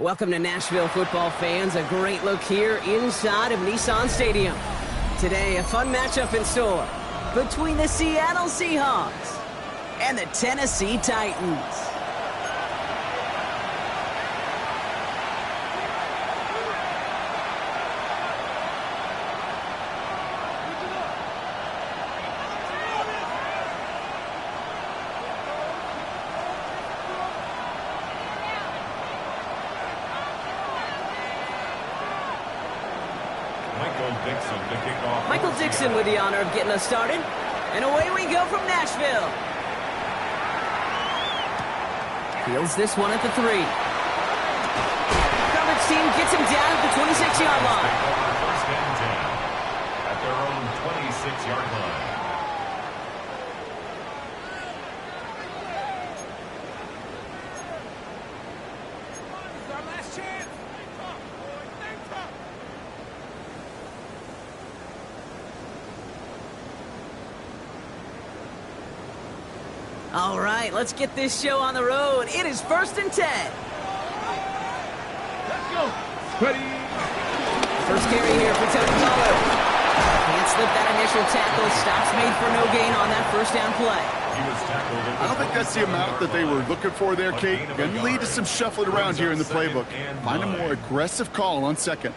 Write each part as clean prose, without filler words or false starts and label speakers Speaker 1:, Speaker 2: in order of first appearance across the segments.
Speaker 1: Welcome to Nashville, football fans. A great look here inside of Nissan Stadium. Today, a fun matchup in store between the Seattle Seahawks and the Tennessee Titans. Michael Dixon with the honor of getting us started. And away we go from Nashville. Fields this one at the 3. Coverage team gets him down at the 26-yard line.
Speaker 2: First and 10 at their own 26-yard line.
Speaker 3: This is our last chance.
Speaker 1: All right, let's get this show on the road. It is 1st and 10.
Speaker 3: Let's go. Ready.
Speaker 1: First carry here for Tony Pollard. Can't slip that initial tackle. Stops made for no gain on that first down play.
Speaker 2: He was tackled at
Speaker 4: I don't think that's the amount that they were looking for there, Kate. Going to lead to some shuffling around here in the playbook. Find a more aggressive call on second.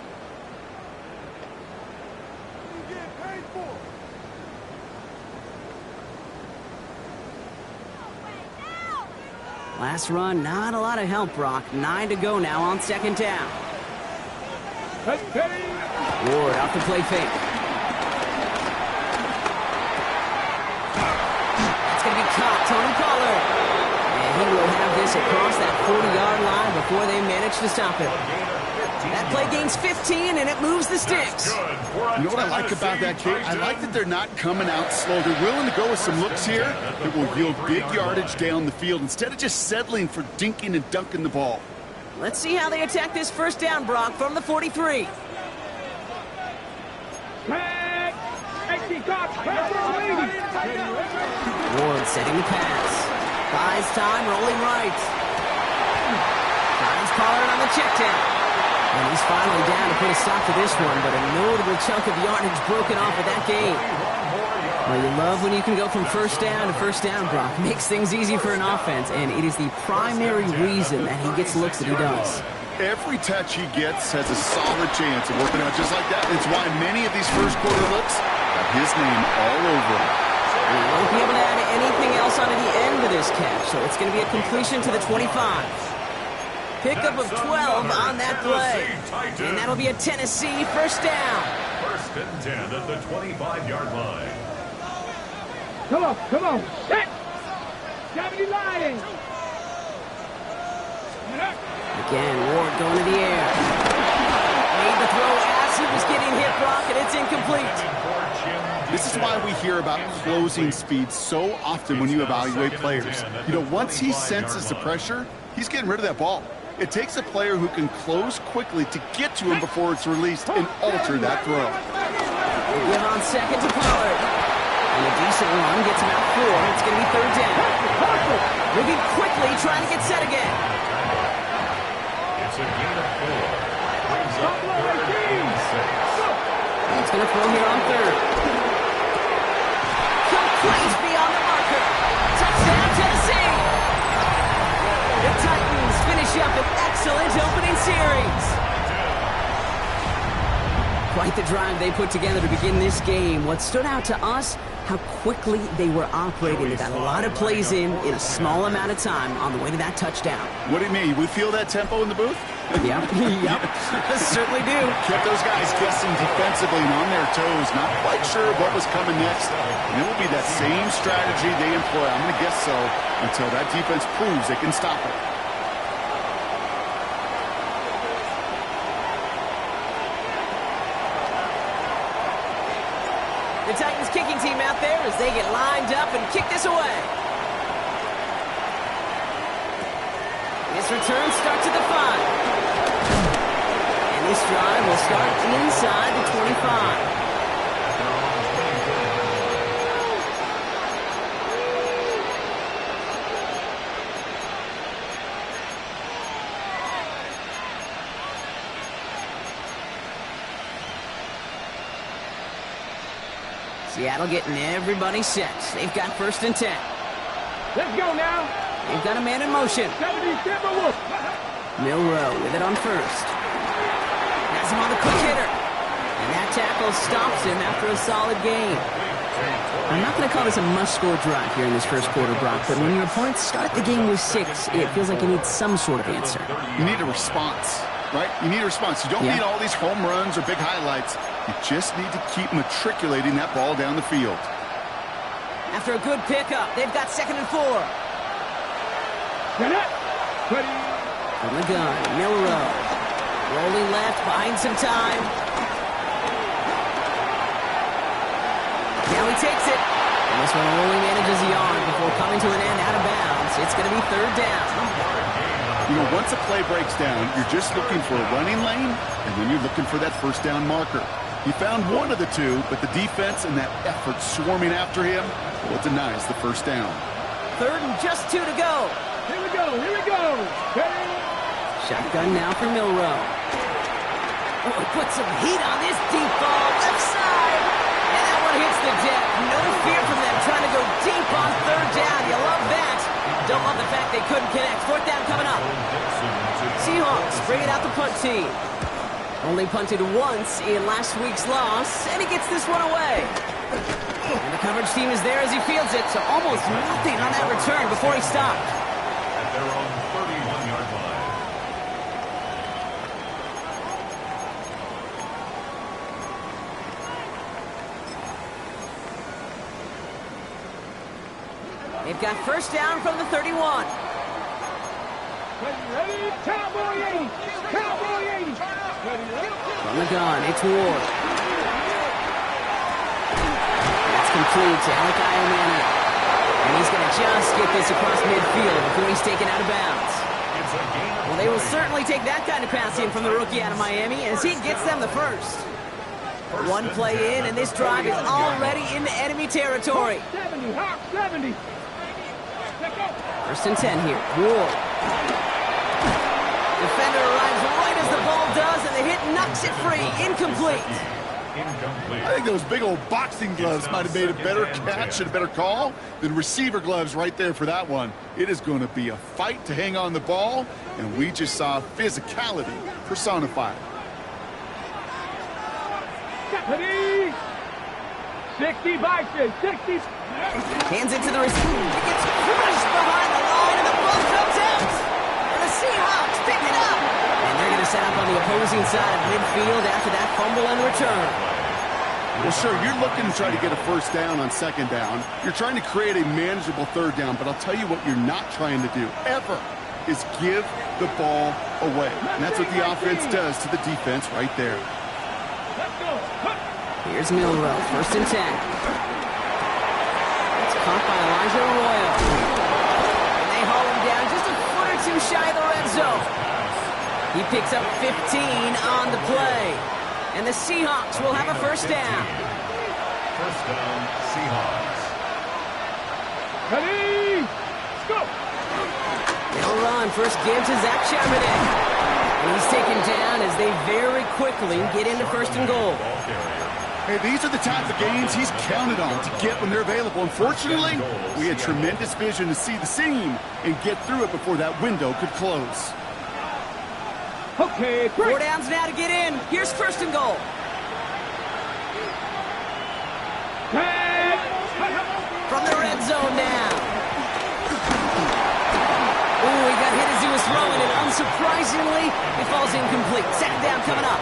Speaker 1: Last run, not a lot of help, Brock. 9 to go now on second down.
Speaker 3: Ward
Speaker 1: off the play fake. That's going to be caught, Tony Pollard. And he will have this across that 40-yard line before they manage to stop him. That play gains 15, and it moves the sticks.
Speaker 4: You know what I like about that, Kate? I like that they're not coming out slow. They're willing to go with some looks here that will yield big yardage down the field instead of just settling for dinking and dunking the ball.
Speaker 1: Let's see how they attack this first down, Brock, from the 43.
Speaker 3: Ward
Speaker 1: setting the pass. Buys time, rolling right. Finds Pollard on the check down. And he's finally down to put a stop to this one, but a notable chunk of yardage broken off of that game. Well, you love when you can go from first down to first down, Brock. Makes things easy for an offense, and it is the primary reason that he gets looks that he does.
Speaker 4: Every touch he gets has a solid chance of working out just like that. It's why many of these first quarter looks have his name all over them.
Speaker 1: We won't be able to add anything else onto the end of this catch, so it's going to be a completion to the 25. Pickup of 12 on that play. And that'll be a Tennessee first down.
Speaker 2: First and 10 at the 25-yard line.
Speaker 3: Come on. Set. 70 line.
Speaker 1: Again, Ward going to the air. Made the throw as he was getting hit, Brock, and it's incomplete.
Speaker 4: This is why we hear about closing speed so often when you evaluate players. You know, once he senses the pressure, he's getting rid of that ball. It takes a player who can close quickly to get to him before it's released and alter that throw.
Speaker 1: They give on second to Pollard. And a decent run gets him out 4. It's going to be third down. Moving quickly, trying to get set again.
Speaker 2: It's a gain of 4. Brings up 3rd and 6.
Speaker 1: He's going to throw here on third. Complete beyond the marker. Touchdown, Tennessee. The Titans finish up an excellent opening series. Quite the drive they put together to begin this game. What stood out to us, how quickly they were operating. They got a lot of plays in a small amount of time on the way to that touchdown.
Speaker 4: What do you mean? We feel that tempo in the booth?
Speaker 1: Yep. Certainly do.
Speaker 4: Kept those guys guessing defensively and on their toes, not quite sure what was coming next. And it will be that same strategy they employ, I'm going to guess so, until that defense proves they can stop it.
Speaker 1: The Titans kicking team out there as they get lined up and kick this away. This return starts at the 5. And this drive will start inside the 25. Seattle getting everybody set. They've got 1st and 10.
Speaker 3: Let's go now.
Speaker 1: They've got a man in motion.
Speaker 3: 77 Wolf.
Speaker 1: Milrow with it on 1st. Has him on the quick hitter. And that tackle stops him after a solid gain. I'm not going to call this a must-score drive here in this first quarter, Brock, but when your opponents start the game with 6, it feels like you need some sort of answer.
Speaker 4: You need a response, right? You need a response. You don't need all these home runs or big highlights. You just need to keep matriculating that ball down the field.
Speaker 1: After a good pickup, they've got 2nd and 4.
Speaker 3: Get it. Ready.
Speaker 1: From the gun, Milrow. Rolling left, buying some time. Now he takes it. And this one only manages the arm before coming to an end out of bounds. It's going to be 3rd down.
Speaker 4: You know, once a play breaks down, you're just looking for a running lane, and then you're looking for that 1st down marker. He found one of the two, but the defense and that effort swarming after him, well, denies the 1st down.
Speaker 1: 3rd and just 2 to go.
Speaker 3: Here we go. Here we go. Ready.
Speaker 1: Shotgun now for Milrow. Oh, he put some heat on this deep ball. Left side. And that one hits the deck. No fear from them trying to go deep on 3rd down. You love that. Don't love the fact they couldn't connect. 4th down coming up. Seahawks bringing out the punt team. Only punted once in last week's loss, and he gets this one away. And the coverage team is there as he fields it, so almost nothing on that return before he stopped.
Speaker 2: At their own 31-yard line.
Speaker 1: They've got 1st down from the 31.
Speaker 3: Ready. Cowboy 80. Cowboy 80.
Speaker 1: From the gun, it's Ward. That's complete to Alec Iomani. And he's going to just get this across midfield before he's taken out of bounds. Well, they will certainly take that kind of passing from the rookie out of Miami as he gets them the 1st. One play in, and this drive is already into enemy territory.
Speaker 3: 70. Hawk 70.
Speaker 1: 1st and 10 here. Ward. Defender arrives right as the ball does, and the hit knocks it free. Incomplete.
Speaker 4: I think those big old boxing gloves might have made a better catch and a better call than receiver gloves right there for that one. It is going to be a fight to hang on the ball, and we just saw physicality personified.
Speaker 3: Ready. 60 Bison. 60.
Speaker 1: Hands it to the receiver. It gets crushed behind the line, and the ball comes out. And the Seahawks pick it up. And they're going to set up on the opposing side of midfield after that fumble and return.
Speaker 4: Well, sure, you're looking to try to get a 1st down on 2nd down. You're trying to create a manageable 3rd down, but I'll tell you what you're not trying to do, ever, is give the ball away. And that's what the offense does to the defense right there.
Speaker 3: Let's go.
Speaker 1: Here's Milrow, 1st and 10. It's caught by Elijah Arroyo. And they haul him down just a foot or two shy of the red zone. He picks up 15 on the play. And the Seahawks will have a 1st down.
Speaker 2: 1st down, Seahawks.
Speaker 3: Ready. Let's go.
Speaker 1: They'll run. First give to Zach Charbonnet. And he's taken down as they very quickly get into 1st and goal.
Speaker 4: Hey, these are the type of games he's counted on to get when they're available. Unfortunately, we had tremendous vision to see the seam and get through it before that window could close.
Speaker 3: Okay,
Speaker 1: 4 downs now to get in. Here's 1st and goal. From the red zone now. Ooh, he got hit as he was throwing it. Unsurprisingly, it falls incomplete. 2nd down coming up.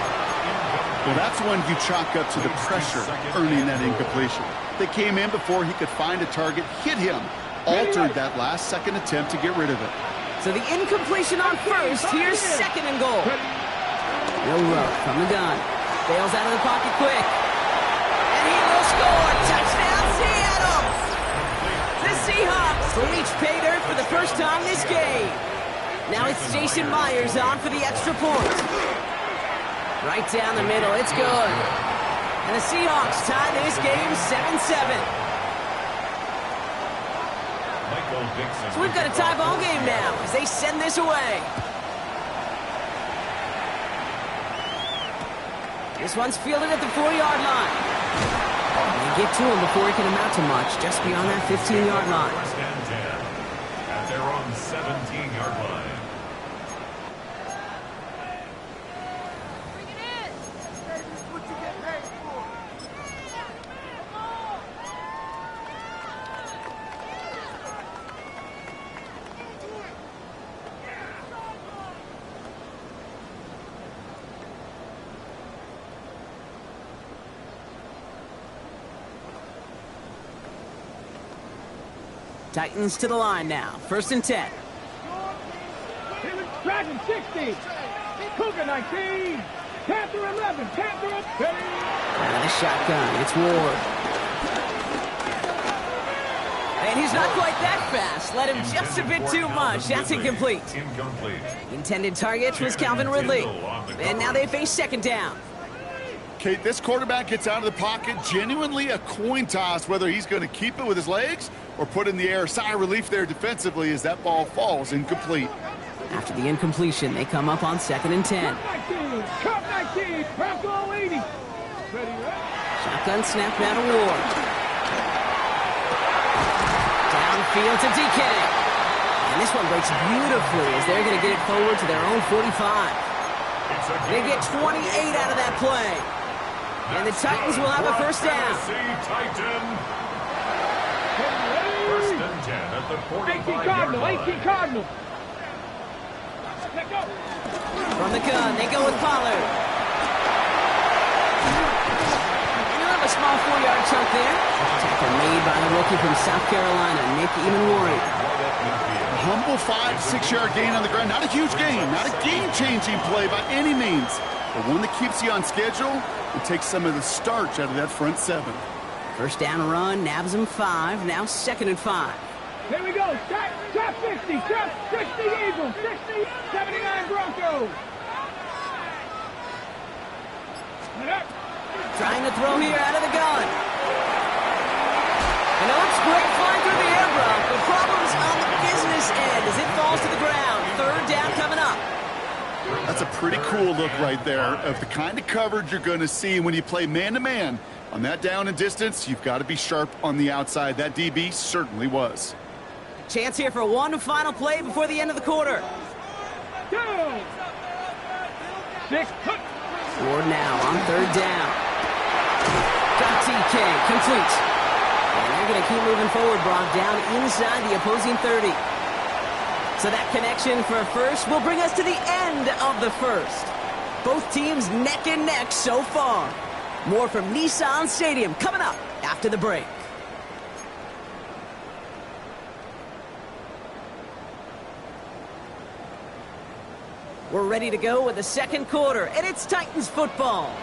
Speaker 4: Well, that's one you chalk up to the pressure earning that incompletion. They came in before he could find a target, hit him, altered that last-second attempt to get rid of it.
Speaker 1: So the incompletion on 1st. Here's 2nd and goal. Milrow from the gun. Bails out of the pocket quick. And he will score. Touchdown, Seattle! The Seahawks will reach pay dirt for the first time this game. Now it's Jason Myers on for the extra point. Right down the middle. It's good. And the Seahawks tie this game 7-7. So we've got a tie ball game now as they send this away. This one's fielded at the 4-yard line. He get to him before he can amount to much, just beyond that 15-yard line.
Speaker 2: First and 10 at their own 17-yard line.
Speaker 1: Titans to the line now. First and 10.
Speaker 3: Dragon 60. Cougar 19. Panther 11. Panther up.
Speaker 1: Out of the shotgun. It's Ward. And he's not quite that fast. Let him just a bit too much. That's incomplete.
Speaker 2: Incomplete.
Speaker 1: Intended target was Calvin Ridley. And now they face second down.
Speaker 4: Kate, this quarterback gets out of the pocket, genuinely a coin toss whether he's going to keep it with his legs or put in the air. Sigh of relief there defensively as that ball falls incomplete.
Speaker 1: After the incompletion, they come up on second and 10.
Speaker 3: Cup 19. Bronco 80.
Speaker 1: Shotgun snap now to Ward. Downfield to DK. And this one breaks beautifully as they're going to get it forward to their own 45. They get 28 out of that play. And the Titans will have a first down.
Speaker 2: First and 10 at the 45-yard line.
Speaker 3: 18 Cardinal. Let go.
Speaker 1: From the gun, they go with Pollard. You have a small 4-yard chunk there. Tackle made by the rookie from South Carolina, Nick Evenwari.
Speaker 4: A humble 5-6-yard gain on the ground. Not a huge gain, not a game-changing play by any means, but one that keeps you on schedule and takes some of the starch out of that front seven.
Speaker 1: First down run, nabs him 5, now second and 5.
Speaker 3: Here we go. Trap 60. Trap 60 Eagles. 60. 79 Broncos.
Speaker 1: Trying to throw here out of the gun. And it looks great flying through the air, Brock. The problem's on the business end as it falls to the ground. Third down coming up.
Speaker 4: That's a pretty cool look right there of the kind of coverage you're going to see when you play man-to-man. On that down and distance, you've got to be sharp on the outside. That DB certainly was.
Speaker 1: Chance here for one final play before the end of the quarter.
Speaker 3: 2. 6.
Speaker 1: Ward now on third down. Got TK, complete. And they're going to keep moving forward, Brock, down inside the opposing 30. So that connection for a first will bring us to the end of the first. Both teams neck and neck so far. More from Nissan Stadium coming up after the break. We're ready to go with the second quarter, and it's Titans football.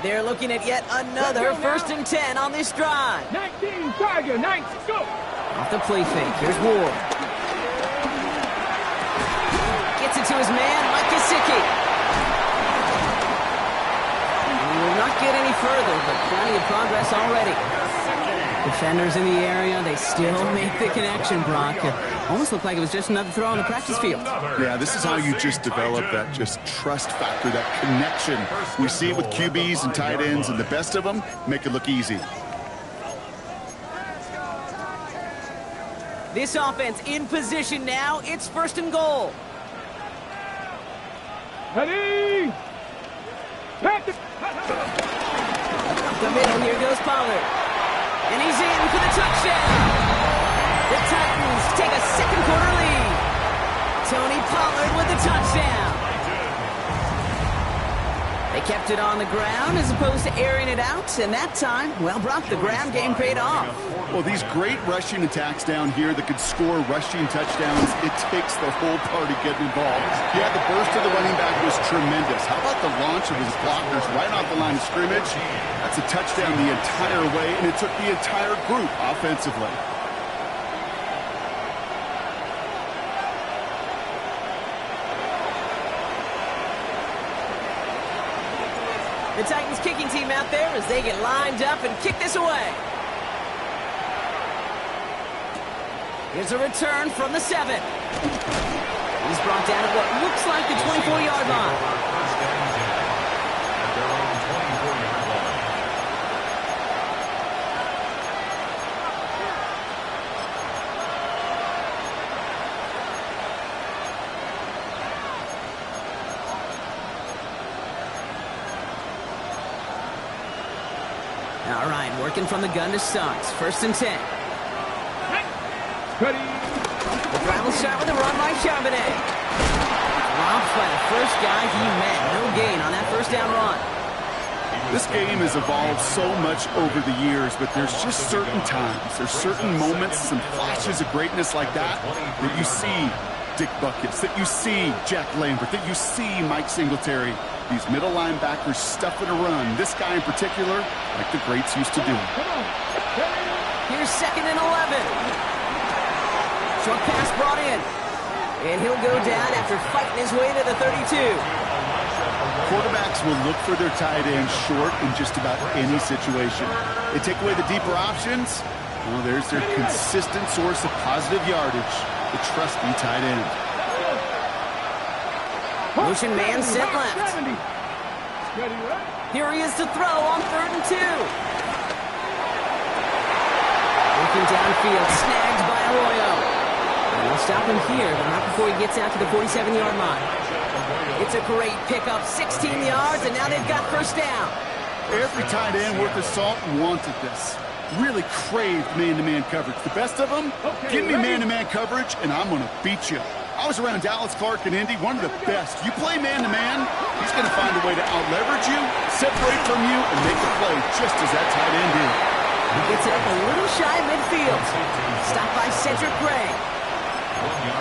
Speaker 1: They're looking at yet another first and 10 on this drive.
Speaker 3: 19 Tiger, 9, go!
Speaker 1: Off the play fake, here's Ward. Gets it to his man, Mike Gesicki. He will not get any further, but plenty of progress already. Defenders in the area, they still make the connection, Brock. It almost looked like it was just another throw on the practice field.
Speaker 4: Yeah, this is how you just develop that just trust factor, that connection. We see it with QBs and tight ends, and the best of them make it look easy.
Speaker 1: This offense in position now. It's first and goal.
Speaker 3: Ready? Patrick.
Speaker 1: The middle, here goes Pollard. And he's in for the touchdown. The Titans take a second quarter lead. Tony Pollard with the touchdown. They kept it on the ground as opposed to airing it out. And that time, well, Brock, the ground game paid off.
Speaker 4: Well, these great rushing attacks down here that could score rushing touchdowns, it takes the whole party getting involved. Yeah, the burst of the running back was tremendous. How about the launch of his blockers right off the line of scrimmage? That's a touchdown the entire way, and it took the entire group offensively.
Speaker 1: The Titans kicking team out there as they get lined up and kick this away. Here's a return from the 7. He's brought down at what looks like the 24-yard line. Working from the gun to start. 1st and 10.
Speaker 3: Ready.
Speaker 1: The drive will start with a run by Charbonnet. Dropped by the first guy he met. No gain on that first down run.
Speaker 4: This game has evolved so much over the years, but there's just certain times, there's certain moments, some flashes of greatness like that you see Dick Buckets, that you see Jack Lambert, that you see Mike Singletary. These middle linebackers stuffing a run. This guy in particular, like the greats used to do.
Speaker 1: Here's 2nd and 11. Short pass brought in. And he'll go down after fighting his way to the 32.
Speaker 4: Quarterbacks will look for their tight end short in just about any situation. They take away the deeper options. Well, there's their consistent source of positive yardage, the trusty tight end.
Speaker 1: Motion man sent left. Here he is to throw on 3rd and 2. Looking downfield, snagged by Arroyo. And we'll stop him here, but not before he gets out to the 47-yard line. It's a great pickup, 16 yards, and now they've got 1st down.
Speaker 4: Every tight end worth his salt wanted this. Really craved man-to-man coverage. The best of them, give me man-to-man coverage, and I'm going to beat you. I was around Dallas Clark and Indy, one of the best. You play man-to-man, he's going to find a way to out-leverage you, separate from you, and make a play just as that tight end did.
Speaker 1: He gets it up a little shy midfield. Stopped by Cedric Gray.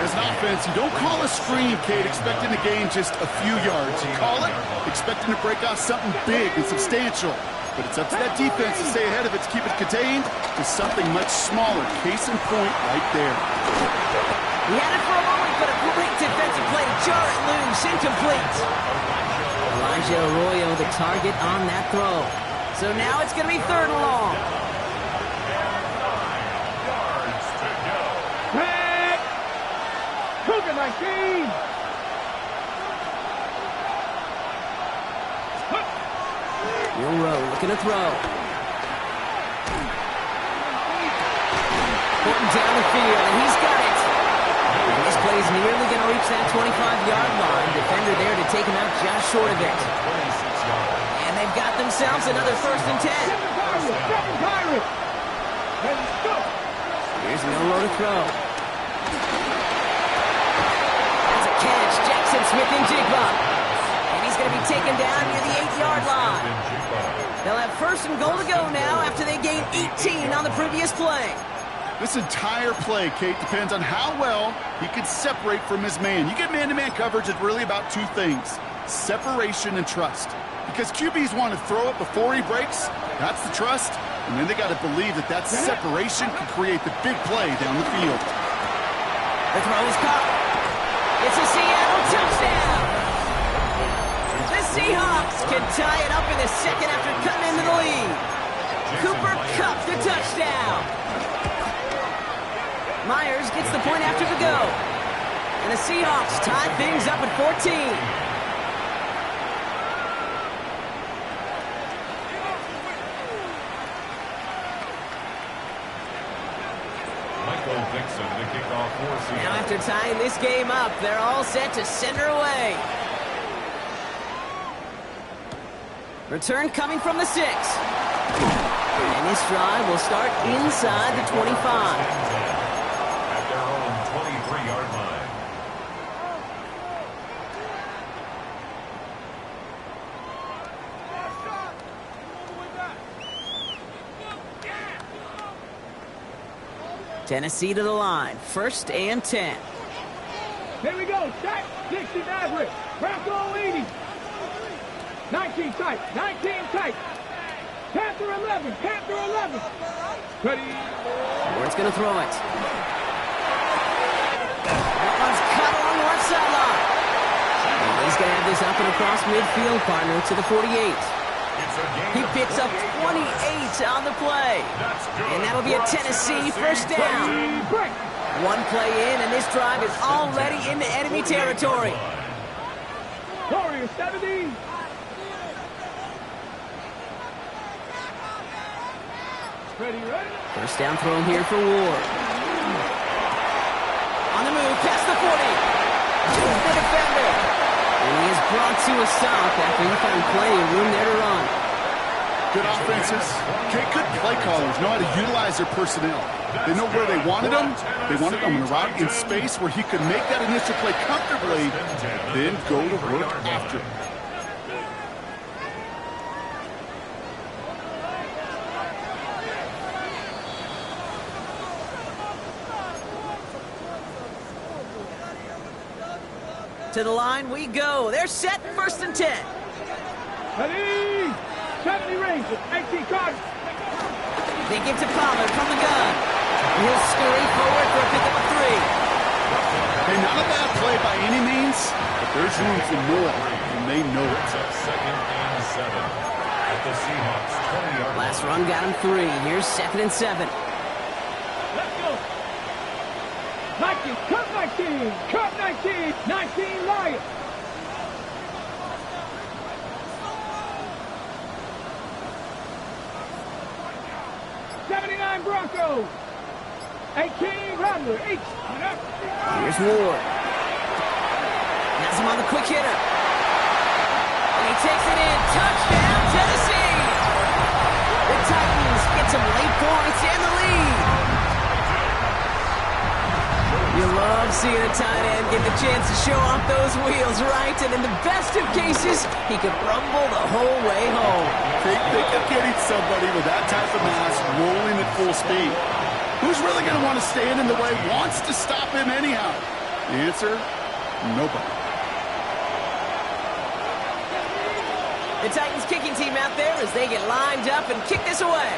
Speaker 4: As an offense, you don't call a screen, Kate, expecting to gain just a few yards. You call it expecting to break off something big and substantial. But it's up to that defense to stay ahead of it, to keep it contained to something much smaller. Case in point right there.
Speaker 1: He had it for a moment, but a great defensive play. Jar it loose, incomplete. Elijah Arroyo, the target on that throw. So now it's going to be 3rd and long.
Speaker 3: Cougar 19.
Speaker 1: Will Rowe looking to throw. Porting down the field, and he's got it. And this play is nearly going to reach that 25-yard line. Defender there to take him out just short of it. And they've got themselves another 1st and 10. Here's Milroe to throw. That's a catch. Jackson Smith-Njigba. And he's going to be taken down near the 8-yard line. They'll have 1st and goal to go now after they gained 18 on the previous play.
Speaker 4: This entire play, Kate, depends on how well he can separate from his man. You get man-to-man coverage, it's really about 2 things, separation and trust. Because QBs want to throw it before he breaks, that's the trust, and then they got to believe that that separation can create the big play down the field.
Speaker 1: The throw is caught. It's a Seattle touchdown. The Seahawks can tie it up in the 2nd after cutting into the lead. Cooper Kupp the touchdown. Myers gets the point after the go. And the Seahawks tie things up at 14. Now after tying this game up, they're all set to center away. Return coming from the 6. And this drive will start inside the 25.
Speaker 2: At their own 23-yard line.
Speaker 1: Tennessee to the line. 1st and 10.
Speaker 3: Here we go. Shot 60 Maverick. Bronco 80. 19 tight. 19 tight. Panther 11. Panther 11. Ready.
Speaker 1: Ward's going to throw it. That one's cut along the left sideline. And he's going to have this up and across midfield, partner, to the 48. He picks up 28 on the play. And that'll be a Tennessee 1st down. One play in, and this drive is already into enemy territory.
Speaker 3: Warriors 70. Ready.
Speaker 1: 1st down throw here for Ward. On the move, past the 40. Just the defender. And he is brought to a stop after he found plenty of room there to run.
Speaker 4: Good offenses. Okay, good play callers know how to utilize their personnel. They know where they wanted them. They wanted them in a route in space where he could make that initial play comfortably, then go to work after it.
Speaker 1: To the line we go. They're set, 1st and 10.
Speaker 3: Ready? 70 range, 18 cards.
Speaker 1: They give to Pollard from the gun. He'll scurry forward for a pickup of 3.
Speaker 4: Hey, not a bad play by any means, but there's room for more, and they know it.
Speaker 2: 2nd and 7 at the Seahawks 20-yard line.
Speaker 1: Last run got him 3. Here's 2nd and 7.
Speaker 3: Let's go. 19, cut 19, cut 19, 19 Lions. Broncos. 18 Rattler.
Speaker 1: Here's Ward. Has him on the quick hitter. And he takes it in. Touchdown, Tennessee. The Titans get some late points and the lead. You love seeing a tight end get the chance to show off those wheels, right? And in the best of cases, he could rumble the whole way home.
Speaker 4: Think of getting somebody with that type of mass rolling at full speed. Who's really going to want to stand in the way, wants to stop him anyhow? The answer, nobody.
Speaker 1: The Titans kicking team out there as they get lined up and kick this away.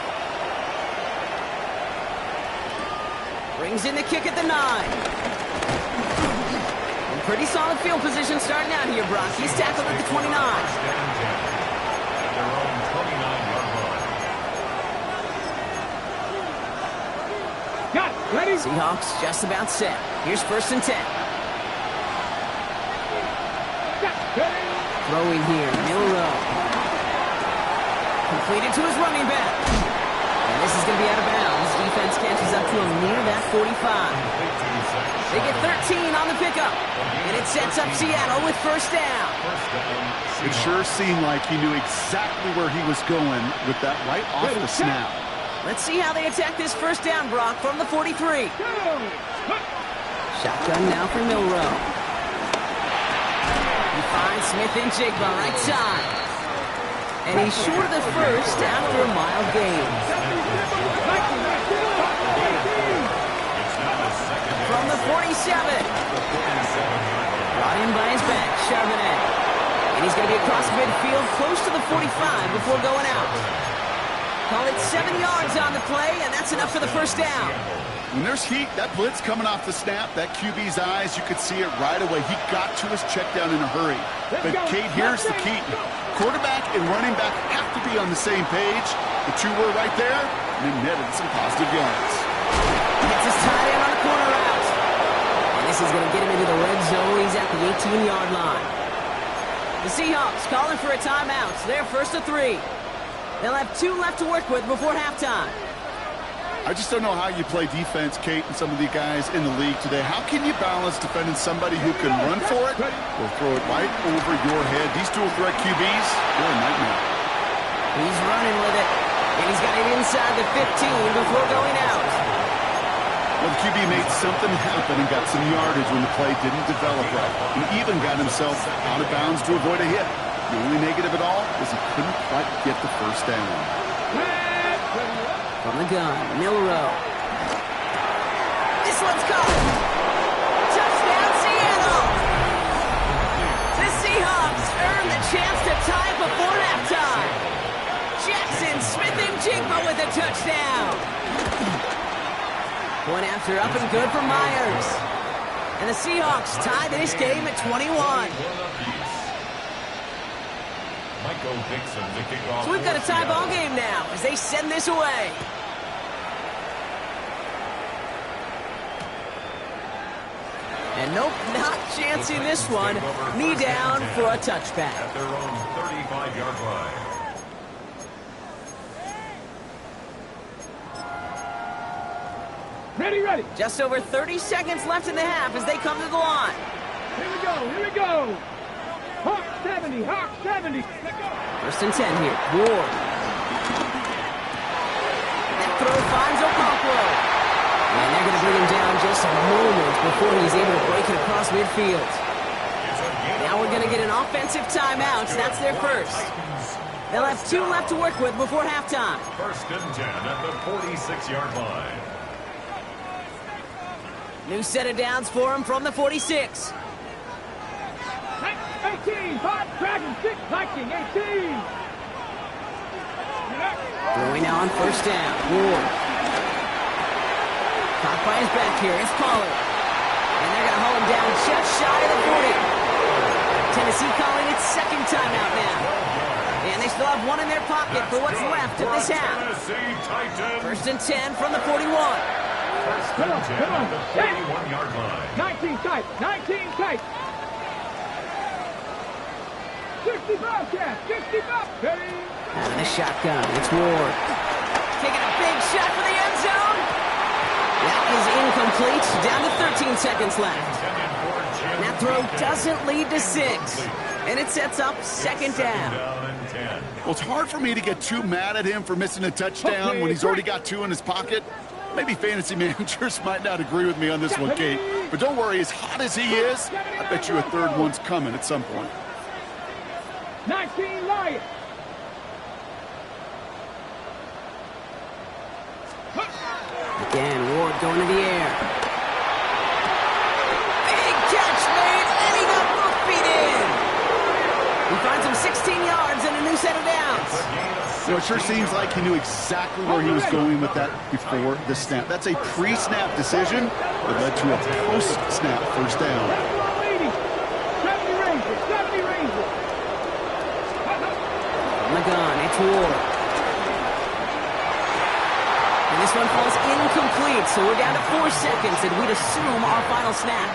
Speaker 1: Brings in the kick at the 9. And pretty solid field position starting out here, Brock. He's tackled at the 29.
Speaker 2: Their own 29-yard line.
Speaker 3: Got it. Ready?
Speaker 1: Seahawks just about set. Here's 1st and 10. Throwing here, Milrow. Completed to his running back. And this is going to be out of bounds. Defense catches up to him near that 45. They get 13 on the pickup. And it sets up Seattle with 1st down.
Speaker 4: It sure seemed like he knew exactly where he was going with that right off the snap.
Speaker 1: Let's see how they attack this 1st down, Brock, from the 43. Shotgun now for Milrow. He finds Smith and Jigba right side. And he's short of the 1st after a mild gain. From the 47. Brought in by his back, Charbonnet. And he's going to be across midfield close to the 45 before going out. Call it 7 yards on the play, and that's enough for the 1st down.
Speaker 4: When there's heat, that blitz coming off the snap, that QB's eyes, you could see it right away. He got to his check down in a hurry. But, Kate, here's the key. Quarterback and running back have to be on the same page. The two were right there, and they netted some positive yards.
Speaker 1: Gets his tight end on a corner route. And this is going to get him into the red zone. He's at the 18-yard line. The Seahawks calling for a timeout. They're 1st and 3. They'll have 2 left to work with before halftime.
Speaker 4: I just don't know how you play defense, Kate, and some of the guys in the league today. How can you balance defending somebody who can run for it or throw it right over your head? These dual threat QBs, they're a nightmare.
Speaker 1: He's running with it, and he's got it inside the 15 before going out.
Speaker 4: Well, the QB made something happen and got some yardage when the play didn't develop right, and even got himself out of bounds to avoid a hit. The only negative at all is he couldn't quite get the 1st down.
Speaker 1: From the gun, Milrow. This one's caught. Touchdown, Seattle. The Seahawks earn the chance to tie before halftime. Jackson, Smith, and Jigba with a touchdown. Point after up and good for Myers. And the Seahawks tie this game at 21. So we've got a tie ball game now as they send this away. And nope, not chancing this one. Knee down for a touchback.
Speaker 2: At their own 35-yard line.
Speaker 3: Ready.
Speaker 1: Just over 30 seconds left in the half as they come to the line.
Speaker 3: Here we go. Hawk 70, Hawk 70.
Speaker 1: 1st and 10 here. Ward. throw finds Okonkwo. And they're going to bring him down just a moment before he's able to break it across midfield. Now we're going to get an offensive timeout. That's their first. They'll have 2 left to work with before halftime.
Speaker 2: First and 10 at the 46-yard line.
Speaker 1: New set of downs for him from the 46.
Speaker 3: 18, 5, Dragon, 6, Viking, 18.
Speaker 1: Throwing now on first down. Ward. Caught by his back here. It's Pollard. And they're going to haul him down just shy of the 40. Tennessee calling its second timeout now. And they still have 1 in their pocket for what's left of this half. First and 10 from the 41.
Speaker 2: First and 10 at the 41-yard line.
Speaker 3: 19 tight, 19 tight. 65, Cash, 65. Ready?
Speaker 1: Out of the shotgun, it's Ward. Taking a big shot for the end zone. That is incomplete. Down to 13 seconds left. And that throw doesn't lead to 6. And it sets up second down.
Speaker 4: Well, it's hard for me to get too mad at him for missing a touchdown when he's already got 2 in his pocket. Maybe fantasy managers might not agree with me on this one, Kate. But don't worry, as hot as he is, I bet you a third one's coming at some point.
Speaker 3: 19 Lions.
Speaker 1: Again, Ward going to the air. Big catch made, and he got both feet in. He finds him 16 yards and a new set of downs.
Speaker 4: You know, it sure seems like he knew exactly where he was going with that before the snap. That's a pre-snap decision that led to a post-snap first down.
Speaker 3: 70 Rangers, 70 Rangers.
Speaker 1: On the gun, it's Ward. And this one falls incomplete, so we're down to 4 seconds, and we'd assume our final snap.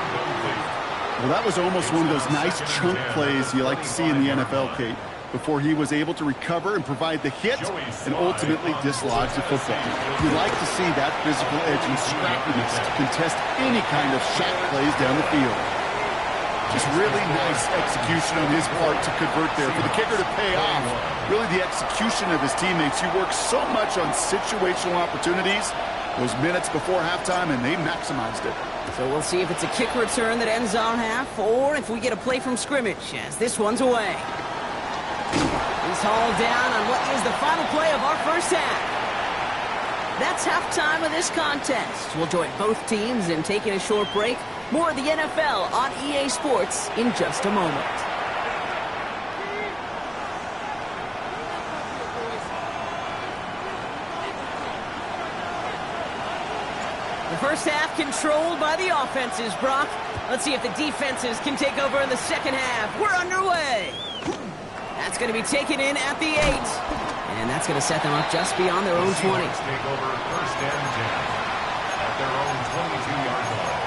Speaker 4: Well, that was almost one of those nice chunk plays you like to see in the NFL, Kate, before he was able to recover and provide the hit and ultimately dislodge the football. You like to see that physical edge and scrappiness to contest any kind of shot plays down the field. Just really nice execution on his part to convert there. For the kicker to pay off, really the execution of his teammates. He worked so much on situational opportunities those minutes before halftime, and they maximized it.
Speaker 1: So we'll see if it's a kick return that ends our half, or if we get a play from scrimmage, as this one's away. He's hauled down on what is the final play of our first half. That's halftime of this contest. We'll join both teams in taking a short break. More of the NFL on EA Sports in just a moment. The first half controlled by the offenses, Brock. Let's see if the defenses can take over in the second half. We're underway. That's going to be taken in at the 8. And that's going to set them up just beyond their own 20.
Speaker 2: Take over first and 10 at their own 22-yard line.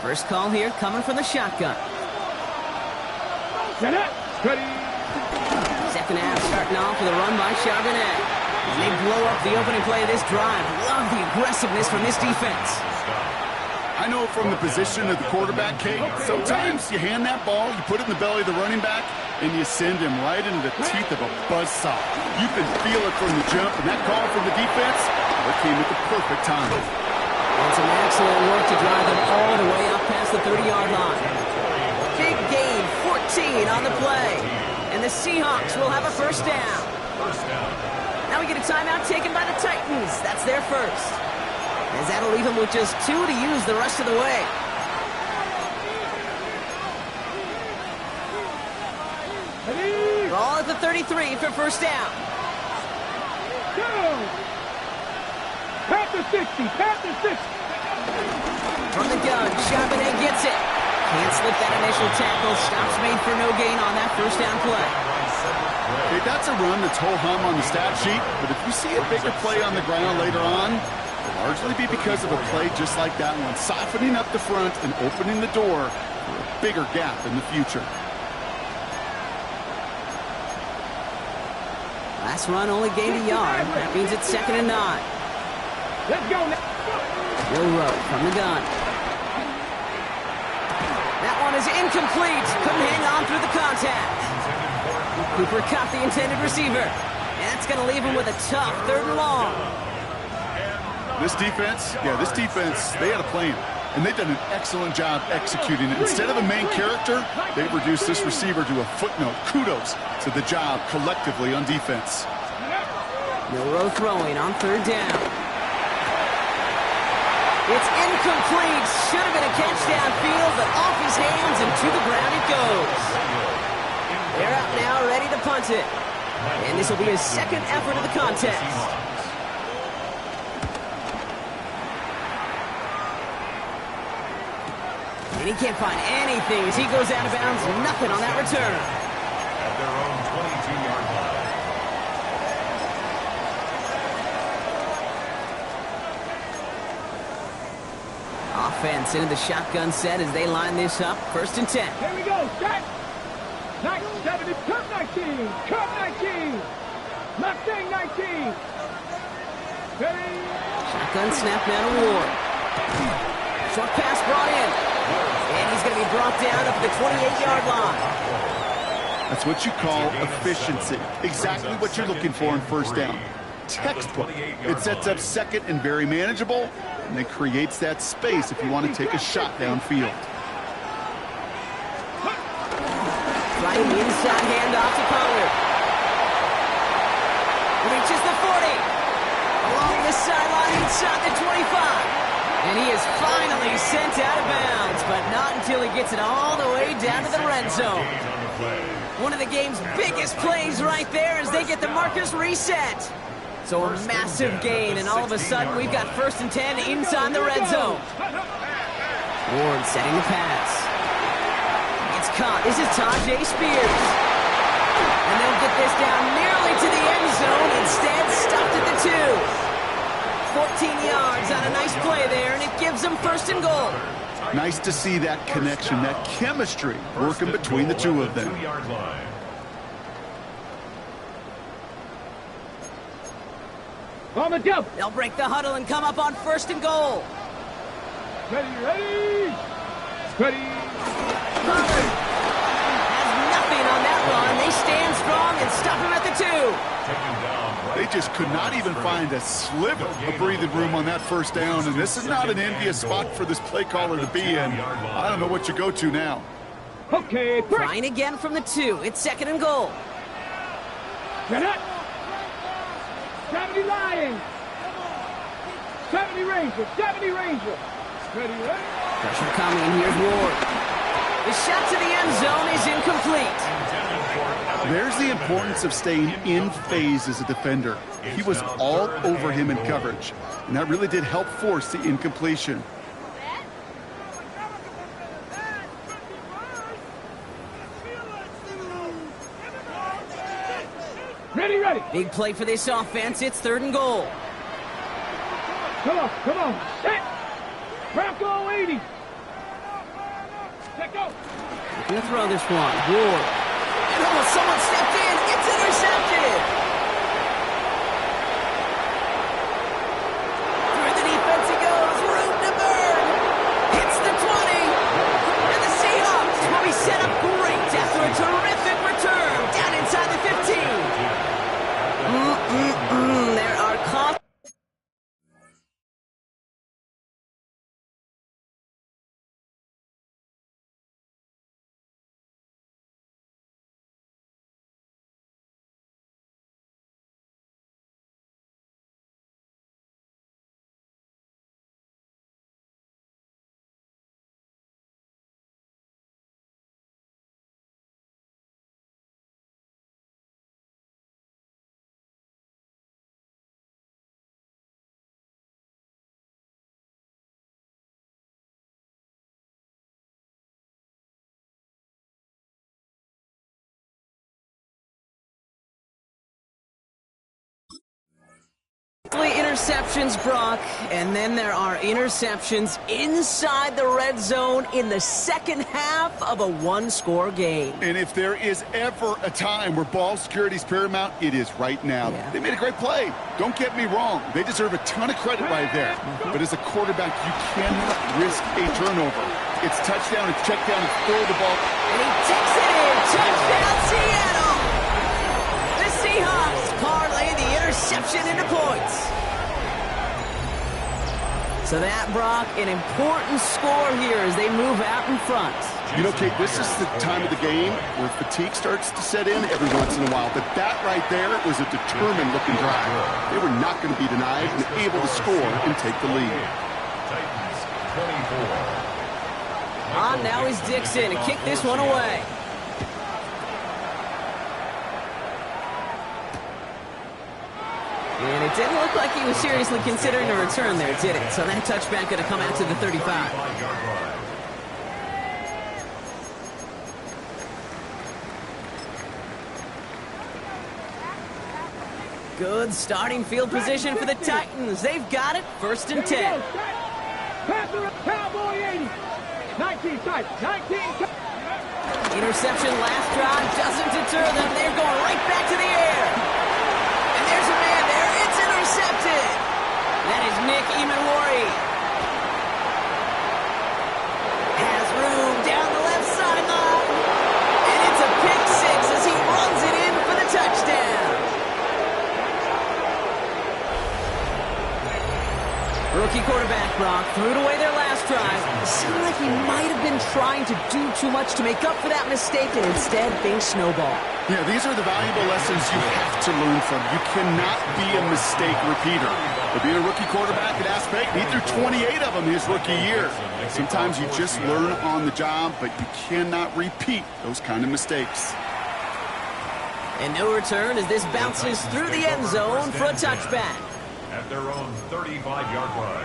Speaker 1: First call here coming from the shotgun.
Speaker 3: Set up. Ready.
Speaker 1: Second half starting off with a run by Charbonnet. And they blow up the opening play of this drive. Love the aggressiveness from this defense.
Speaker 4: I know from the position of the quarterback, Kate, sometimes you hand that ball, you put it in the belly of the running back, and you send him right into the teeth of a buzzsaw. You can feel it from the jump, and that call from the defense, it came at the perfect time.
Speaker 1: And some excellent work to drive them all the way up past the 30-yard line. Big gain, 14 on the play. And the Seahawks will have a first down. Now we get a timeout taken by the Titans. That's their first. As that'll leave them with just 2 to use the rest of the way. Ball at the 33 for first down.
Speaker 3: Go. Panther 60, Panther 60.
Speaker 1: From the gun, Charbonnet gets it. Can't slip that initial tackle. Stops made for no gain on that first down play.
Speaker 4: Hey, that's a run that's ho-hum on the stat sheet, but if you see a bigger play on the ground later on, it'll largely be because of a play just like that one, softening up the front and opening the door for a bigger gap in the future.
Speaker 1: Last run only gained a yard. That means it's 2nd and 9.
Speaker 3: Let's go now.
Speaker 1: Will Rowe from the gun. That one is is incomplete. Couldn't hang on through the contact. Cooper caught the intended receiver. And that's going to leave him with a tough 3rd and long.
Speaker 4: This defense, they had a plan. And they've done an excellent job executing it. Instead of a main character, they've reduced this receiver to a footnote. Kudos to the job collectively on defense.
Speaker 1: Milroe throwing on 3rd down. It's incomplete. Should have been a catch downfield, but off his hands and to the ground it goes. They're out now, ready to punt it. And this will be his 2nd effort of the contest. And he can't find anything as he goes out of bounds. Nothing on that return.
Speaker 2: At their own 22-yard line.
Speaker 1: Offense into the shotgun set as they line this up. 1st and 10.
Speaker 3: Here we go. Set. 70. Cup 19. Cup 19. Mustang 19. Ready.
Speaker 1: Shotgun snap now to Ward. Short pass brought in. And he's going to be brought down up at the 28-yard line.
Speaker 4: That's what you call efficiency. Exactly what you're looking for in 1st down. Textbook. It sets up 2nd and very manageable, and it creates that space if you want to take a shot downfield.
Speaker 1: Right inside handoff to Pollard. Reaches the 40. Along the sideline inside the 25. And he is finally sent out of bounds, but not until he gets it all the way down to the red zone. One of the game's biggest plays right there as they get the markers reset. So a massive gain, and all of a sudden we've got 1st and 10 inside the red zone. Ward setting the pass. It's caught. This is Tajay Spears. And they'll get this down nearly to the end zone. Instead, stopped at the 2. 14 yards on a nice play there, and it gives them 1st and goal.
Speaker 4: Nice to see that connection, that chemistry working between the two of them.
Speaker 3: On the jump.
Speaker 1: They'll break the huddle and come up on 1st and goal.
Speaker 3: Ready. Ready.
Speaker 1: Pollard has nothing on that run. They stand strong and stop him at the 2.
Speaker 4: They just could not even find a sliver of breathing room on that 1st down, and this is not an envious spot for this play caller to be in. I don't know what you go to now.
Speaker 3: Okay,
Speaker 1: trying again from the 2. It's 2nd and goal.
Speaker 3: Get up. 70 Lions. 70 Rangers. 70 Rangers. Ready, ready.
Speaker 1: Pressure coming. Here's Ward. The shot to the end zone is incomplete.
Speaker 4: There's the importance of staying in phase as a defender. He was all over him in coverage, and that really did help force the incompletion.
Speaker 3: Ready, ready.
Speaker 1: Big play for this offense. It's 3rd and goal.
Speaker 3: Come on. Set. Bronco 80. Let go.
Speaker 1: Looking to throw this one. Ward. Oh, someone stepped in. It's intercepted. Interceptions, Brock, and then there are interceptions inside the red zone in the second half of a one-score game.
Speaker 4: And if there is ever a time where ball security is paramount, it is right now.
Speaker 1: Yeah.
Speaker 4: They made a great play. Don't get me wrong. They deserve a ton of credit right there. But as a quarterback, you cannot risk a turnover. It's touchdown, it's check down, it's throw the ball.
Speaker 1: And he takes it in. Touchdown, Seattle! The Seahawks parlay the interception into points. So that, Brock, an important score here as they move out in front.
Speaker 4: You know, Kate, this is the time of the game where fatigue starts to set in every once in a while. But that right there was a determined-looking drive. They were not going to be denied and able to score and take the lead.
Speaker 1: Now he's Dixon to kick this one away. And it didn't look like he was seriously considering a return there, did it? So that touchback going to come out to the 35. Good starting field position for the Titans. They've got it, 1st and 10.
Speaker 3: Cowboy 80. 19 tight. 19 tight.
Speaker 1: Interception last drive doesn't deter them. They're going right back to the air. And there's a man there. It's intercepted. That is Nick Imanwari. Has room down the left sideline. And it's a pick six as he runs it in for the touchdown. Rookie quarterback Brock threw it away their last drive. It seemed like he might have been trying to do too much to make up for that mistake, and instead things snowball.
Speaker 4: Yeah, these are the valuable lessons you have to learn from. You cannot be a mistake repeater. But being a rookie quarterback at Ask Peyton, he threw 28 of them his rookie year. Sometimes you just learn on the job, but you cannot repeat those kind of mistakes.
Speaker 1: And no return as this bounces through the end zone for a touchback.
Speaker 2: At their own 35-yard line.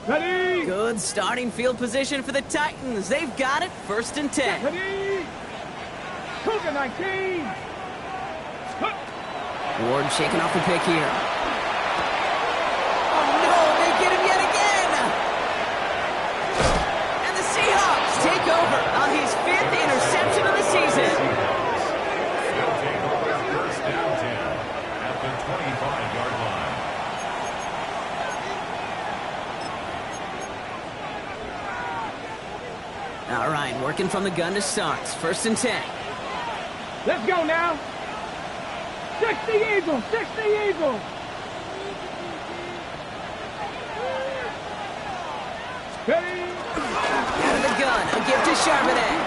Speaker 3: Ready.
Speaker 1: Good starting field position for the Titans. They've got it, 1st and 10.
Speaker 3: Ready. Cougar 19.
Speaker 1: Ward shaking off the pick here. Oh no, they get him yet again! And the Seahawks take over on his 5th interception of the season.
Speaker 2: They'll take over 1st down 10 at the 25-yard line.
Speaker 1: All right, working from the gun to start. 1st and 10.
Speaker 3: Let's go now. 60 Eagles. 60 Eagles. Ready.
Speaker 1: Out of the gun, a gift to Charbonnet.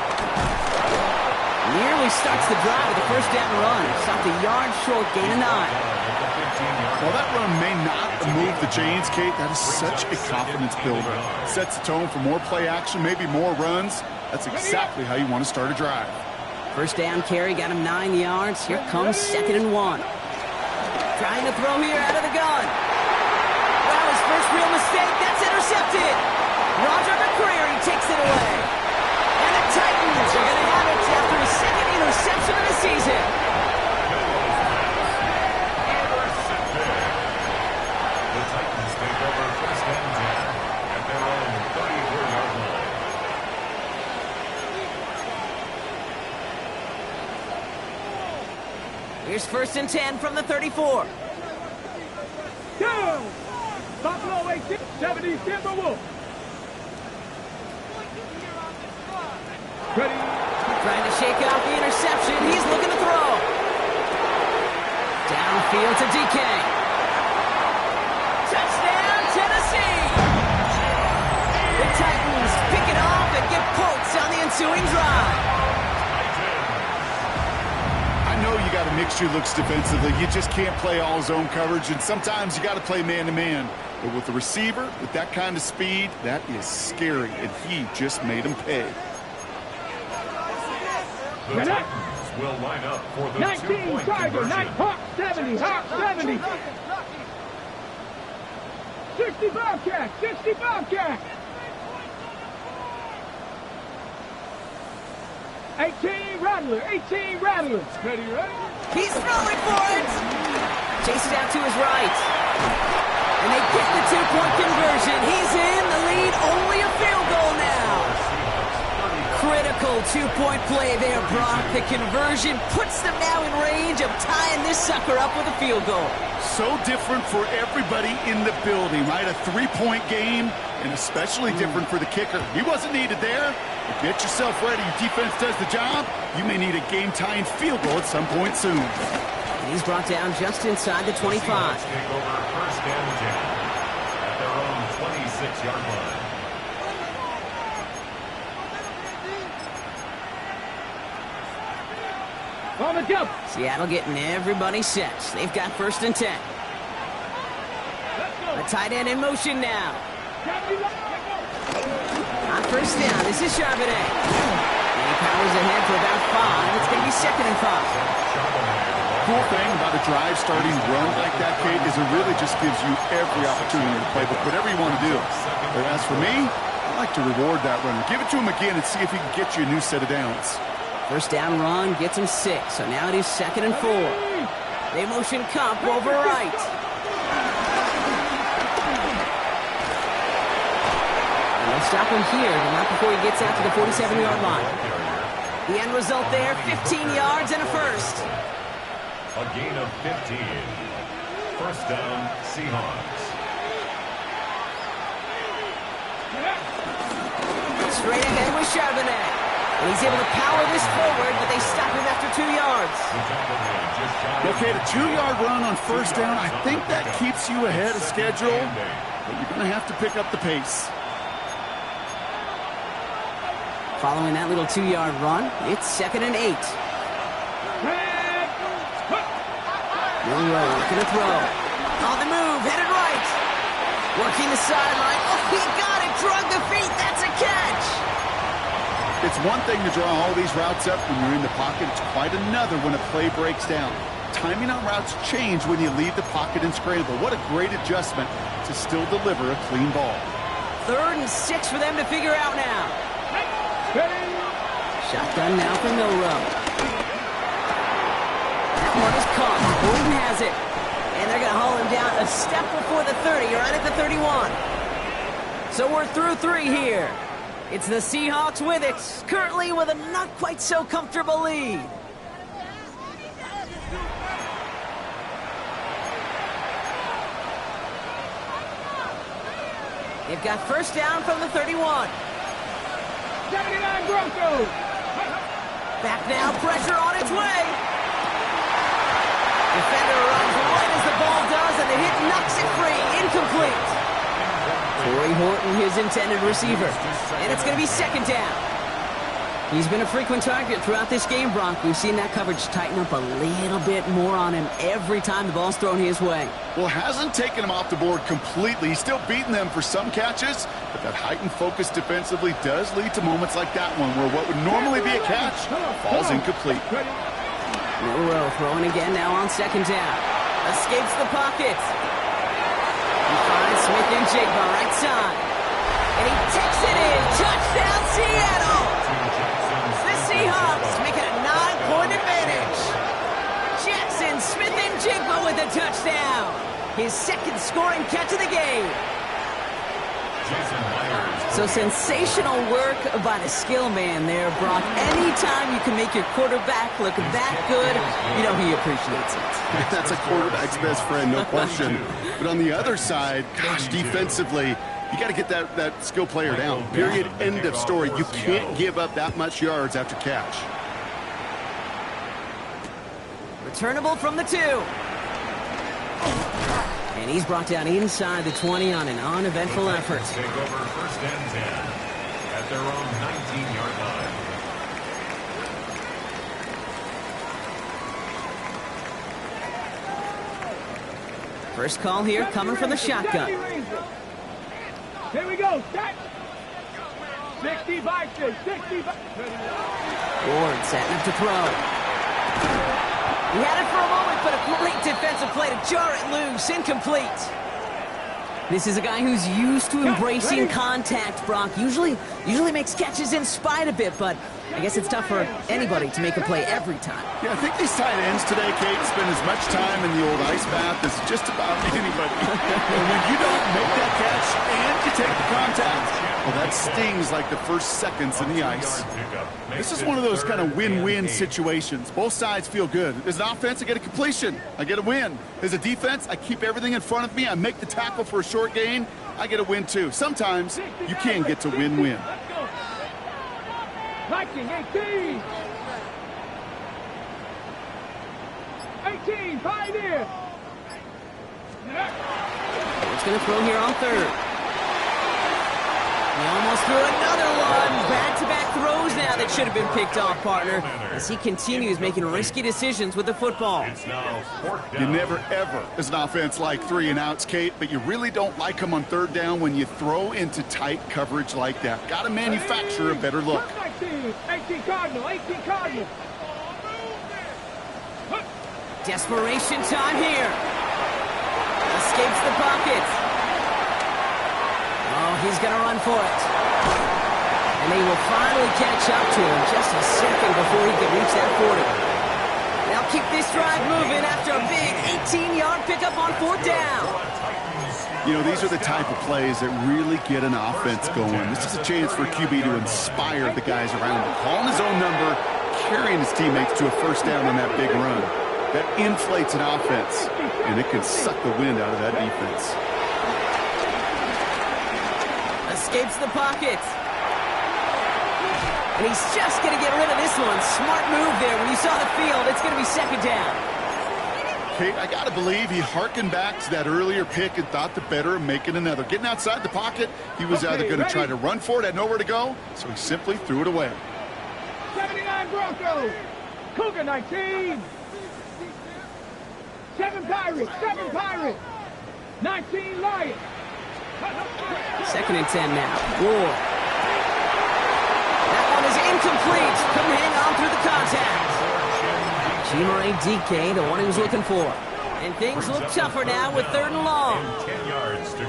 Speaker 1: Nearly starts the drive with a 1st down run. Stopped a yard short, gain of 9.
Speaker 4: While that run may not move the chains, Kate, that is such a confidence builder. Sets the tone for more play action, maybe more runs. That's exactly how you want to start a drive.
Speaker 1: 1st down carry, got him 9 yards. Here comes 2nd and 1. Trying to throw here out of the gun. Wow, his first real mistake. That's intercepted. Roger McCreary takes it away. And the Titans are going to have it after his 2nd interception of the season.
Speaker 2: The Titans take over 1st and 10 at their own 34-yard line.
Speaker 1: Here's 1st and 10 from the 34.
Speaker 3: Go. Buffalo 18. 70 Timberwolves. Ready.
Speaker 1: Trying to shake off the interception. He's looking to throw. Downfield to DK. Touchdown, Tennessee. The Titans pick it off and get points on the ensuing drive.
Speaker 4: I know you got to mix your looks defensively. You just can't play all zone coverage, and sometimes you got to play man-to-man. But with the receiver, with that kind of speed, that is scary, and he just made him pay.
Speaker 2: The Titans will line up for the
Speaker 3: 19
Speaker 2: two-point
Speaker 3: Tiger.
Speaker 2: conversion.
Speaker 3: Hawk 70. Hawk 70. 60 Bobcat. 60 Bobcat. 18 Rattler. 18 Rattler. Ready, ready?
Speaker 1: He's throwing for it. Chases out to his right. And they get the two-point conversion. He's in the lead. Only a field goal now. Critical two-point play there, Brock. The conversion puts them now in range of tying this sucker up with a field goal.
Speaker 4: So different for everybody in the building, right? A three-point game, and especially different for the kicker. He wasn't needed there. But get yourself ready. Your defense does the job. You may need a game-tying field goal at some point soon.
Speaker 1: And he's brought down just inside the 25.
Speaker 2: Seahawks take over first and 10 at their own 26-yard line.
Speaker 3: On the jump.
Speaker 1: Seattle getting everybody set. They've got first and 10. A tight end in motion now. On first down, this is Charbonnet. And he powers ahead for about 5. It's going to be second and 5.
Speaker 4: Cool thing about a drive starting run like that, Kate, is it really just gives you every opportunity to play whatever you want to do. But as for me, I like to reward that runner. Give it to him again and see if he can get you a new set of downs.
Speaker 1: First down run gets him 6. So now it is second and 4. They motion Kump over right. And they'll stop him here, but not before he gets out to the 47-yard line. The end result there, 15 yards and a first.
Speaker 2: A gain of 15. First down, Seahawks.
Speaker 1: Straight ahead with Charbonnet. And he's able to power this forward, but they stop him after 2 yards.
Speaker 4: Okay, the 2-yard run on first down, I think that keeps you ahead of schedule, but you're going to have to pick up the pace.
Speaker 1: Following that little 2-yard run, it's second and 8. Milroe looking to throw. On the move, headed right. Working the sideline. Oh, he got it. Drug the feet. That's a catch.
Speaker 4: It's one thing to draw all these routes up when you're in the pocket. It's quite another when a play breaks down. Timing on routes change when you leave the pocket and scramble. What a great adjustment to still deliver a clean ball.
Speaker 1: 3rd and 6 for them to figure out now. Shotgun now for Milroe. That one is caught. Gordon has it. And they're going to haul him down a step before the 30, right at the 31. So we're through 3 here. It's the Seahawks with it, currently with a not quite so comfortable lead. They've got first down from the 31.
Speaker 3: 79 Broncos.
Speaker 1: Back now, pressure on its way. Defender runs right as the ball does, and the hit knocks it free. Incomplete. Corey Horton, his intended receiver. And it's going to be second down. He's been a frequent target throughout this game, Bronk. We've seen that coverage tighten up a little bit more on him every time the ball's thrown his way.
Speaker 4: Well, hasn't taken him off the board completely. He's still beating them for some catches, but that heightened focus defensively does lead to moments like that one where what would normally be a catch falls incomplete.
Speaker 1: Milroe throwing again now on second down. Escapes the pocket. He finds Smith and Jigba right side. And he takes it in. Touchdown, Seattle! The Seahawks make it a 9-point advantage. Jackson, Smith and Jigba with a touchdown. His second scoring catch of the game. So sensational work by the skill man there, Brock. Anytime you can make your quarterback look that good, you know he appreciates it.
Speaker 4: That's a quarterback's best friend, no question. But on the other side, gosh, defensively, you got to get that skill player down. Period. End of story. You can't give up that much yards after catch.
Speaker 1: Returnable from the 2. And he's brought down inside the 20 on an uneventful effort.
Speaker 2: Take over first and 10 at their own 19-yard line.
Speaker 1: First call here coming from the shotgun.
Speaker 3: Here we go. Set. 60 by 6. 60 by...
Speaker 1: Ward setting up to throw. He had it for a moment, but a great defensive play to jar it loose. Incomplete. This is a guy who's used to embracing contact, Brock. Usually makes catches in spite of it, but I guess it's tough for anybody to make a play every time.
Speaker 4: Yeah, I think these tight ends today, Kate, spend as much time in the old ice bath as just about anybody. And when you don't make that catch and you take the contact, well, that stings like the first seconds in the ice. This is one of those kind of win-win situations. Both sides feel good. As an offense, I get a completion. I get a win. As a defense, I keep everything in front of me. I make the tackle for a short gain. I get a win, too. Sometimes you can get to win-win.
Speaker 3: Viking, 18. 18, Pioneer.
Speaker 1: It's going to throw here on third. He almost threw another one. Back-to-back throws now that should have been picked off, partner, as he continues making risky decisions with the football.
Speaker 4: You never, ever, as an offense, like 3 and outs, Kate, but you really don't like them on third down when you throw into tight coverage like that. Got to manufacture a better look.
Speaker 3: 18 Cardinal, 18 Cardinal.
Speaker 1: Desperation time here. Escapes the pocket. Oh, he's going to run for it. And they will finally catch up to him just a second before he can reach that 40. They'll keep this drive moving after a big 18-yard pickup on fourth down.
Speaker 4: You know, these are the type of plays that really get an offense going. This is a chance for QB to inspire the guys around him. Calling his own number, carrying his teammates to a first down on that big run. That inflates an offense, and it can suck the wind out of that defense.
Speaker 1: Escapes the pocket. And he's just going to get rid of this one. Smart move there. When you saw the field, it's going to be second down.
Speaker 4: Kate, I got to believe he hearkened back to that earlier pick and thought the better of making another. Getting outside the pocket, he was either going to try to run for it, had nowhere to go, so he simply threw it away.
Speaker 3: 79 Broncos. Cougar 19. 7 Pirates, 7 Pirates. 19 Lions.
Speaker 1: Second and 10 now. Ward. That one is incomplete. Couldn't hang on through the contact. G-Murray DK, the one he was looking for. And things look tougher now with third and long.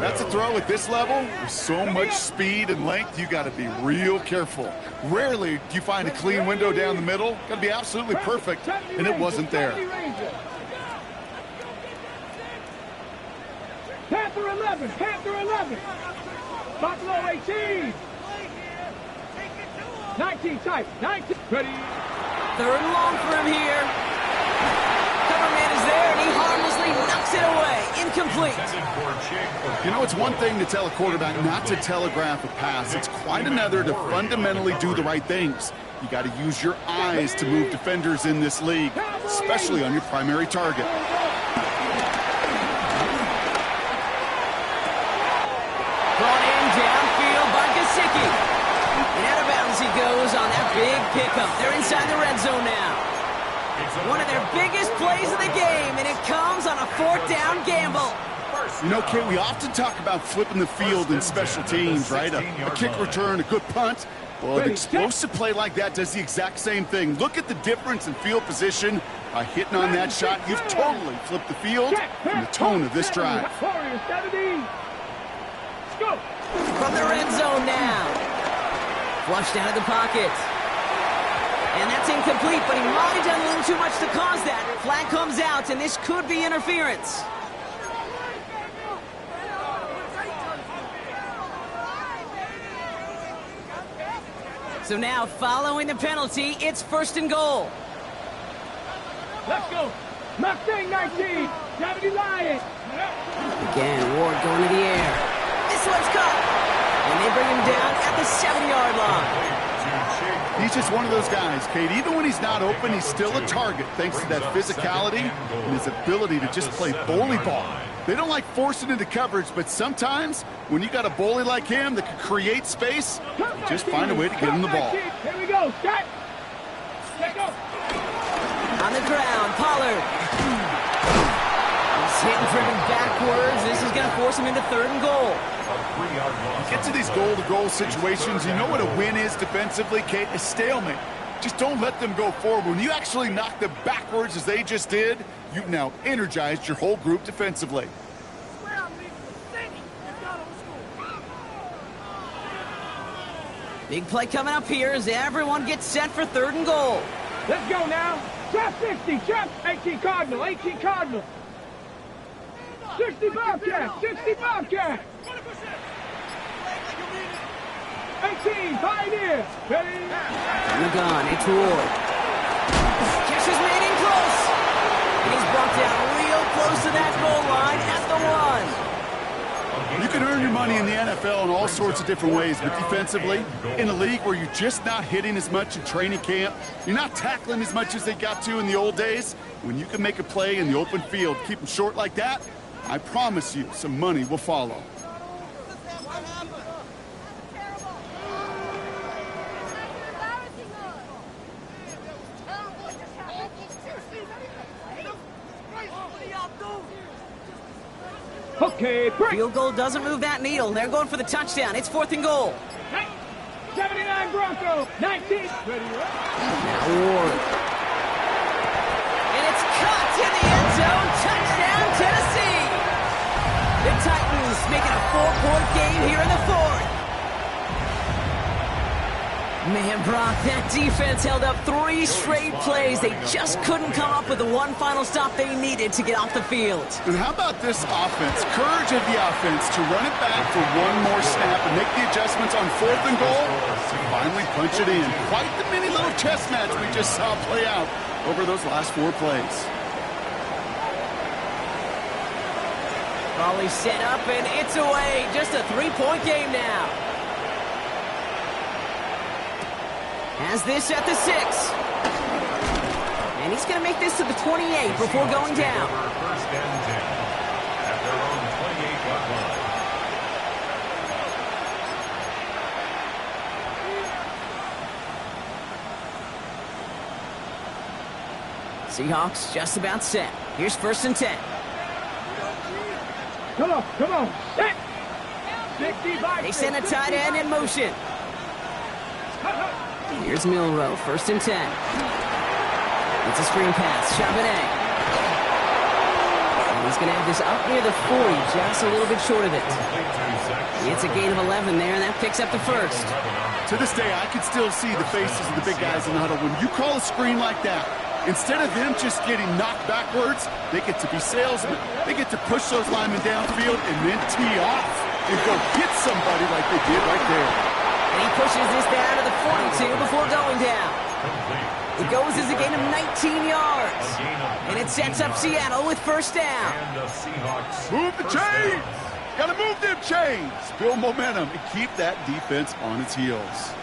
Speaker 4: That's a throw at this level. With so much speed and length, you got to be real careful. Rarely do you find a clean window down the middle. Got to be absolutely perfect, and it wasn't there.
Speaker 3: Panther 11, Panther 11. Buffalo 18. 19 tight, 19. Ready.
Speaker 1: Third and long for him here. Cover man is there, and he harmlessly knocks it away. Incomplete.
Speaker 4: You know, it's one thing to tell a quarterback not to telegraph a pass. It's quite another to fundamentally do the right things. You got to use your eyes to move defenders in this league, especially on your primary target.
Speaker 1: Brought in downfield by Gesicki. And out of bounds he goes on that big pickup. They're inside the red zone now. One of their biggest plays of the game, and it comes on a fourth down gamble.
Speaker 4: You know, Kate, we often talk about flipping the field in special teams, right? A kick return, a good punt. Well, an explosive play like that does the exact same thing. Look at the difference in field position. By hitting on that shot, you've totally flipped the field and the tone of this drive.
Speaker 1: From the red zone now. Flushed out of the pocket. And that's incomplete, but he might have done a little too much to cause that. Flag comes out, and this could be interference. So now, following the penalty, it's first and goal.
Speaker 3: Let's go. Mustang 19. Deputy Lion.
Speaker 1: Again, Ward going to the air. This one's caught. And they bring him down at the 7-yard line.
Speaker 4: He's just one of those guys, Kate. Even when he's not open, he's still a target thanks to that physicality and his ability to just play bully ball. They don't like forcing into coverage, but sometimes when you got a bully like him that can create space, you just find a way to get him the ball.
Speaker 3: Here we go. Shot. Let go.
Speaker 1: On the ground, Pollard. He's hitting driven backwards. This is going to force him into third and goal.
Speaker 4: Get to these goal-to-goal situations. You know what a win is defensively, Kate? A stalemate. Just don't let them go forward. When you actually knock them backwards as they just did, you've now energized your whole group defensively.
Speaker 1: Big play coming up here as everyone gets set for 3rd and goal.
Speaker 3: Let's go now. Trap 60, trap 18 Cardinal, 18 Cardinal. 60 Bobcat, 60 Bobcat. 18, Pioneer. Ready?
Speaker 1: Gun, it's Ward. Catch is made in close. And he's brought down real close to that goal line at the 1.
Speaker 4: You can earn your money in the NFL in all sorts of different ways, but defensively, in a league where you're just not hitting as much in training camp, you're not tackling as much as they got to in the old days, when you can make a play in the open field, keep them short like that, I promise you some money will follow.
Speaker 3: Okay, break.
Speaker 1: Field goal doesn't move that needle. They're going for the touchdown. It's 4th and goal.
Speaker 3: 79 Bronco, 19. Ready,
Speaker 1: Now Ward. And it's caught in the end zone. Touchdown, Tennessee. The Titans making a 4-point game here in the 4th. Man, Brock, that defense held up 3 straight plays. They just couldn't come up with the one final stop they needed to get off the field.
Speaker 4: And how about this offense? Courage of the offense to run it back for one more snap and make the adjustments on 4th and goal to finally punch it in. Quite the mini little chess match we just saw play out over those last 4 plays.
Speaker 1: Raleigh set up, and it's away. Just a 3-point game now. Has this at the 6. And he's going to make this to the 28 before going down.
Speaker 2: First and 10 at their own 28-yard line.
Speaker 1: Seahawks just about set. Here's 1st and 10.
Speaker 3: Come on, set. 65.
Speaker 1: They send a tight end in motion. Here's Milrow, 1st and 10. It's a screen pass, Charbonnet. And he's going to have this up near the 40, just a little bit short of it. It's a gain of 11 there, and that picks up the 1st.
Speaker 4: To this day, I can still see the faces of the big guys in the huddle. When you call a screen like that, instead of them just getting knocked backwards, they get to be salesmen. They get to push those linemen downfield and then tee off and go hit somebody like they did right there.
Speaker 1: And he pushes this down to the 42 before going down. It goes as a gain of 19 yards. And it sets up Seattle with 1st down.
Speaker 2: And the Seahawks.
Speaker 4: Move the chains! Gotta move them chains! Build momentum and keep that defense on its heels.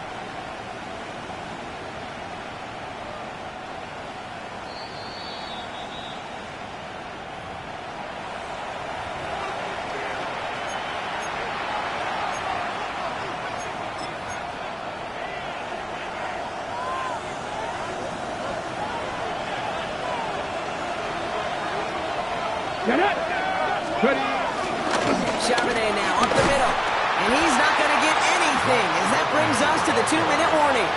Speaker 1: Charbonnet now up the middle. And he's not going to get anything as that brings us to the 2-minute warning.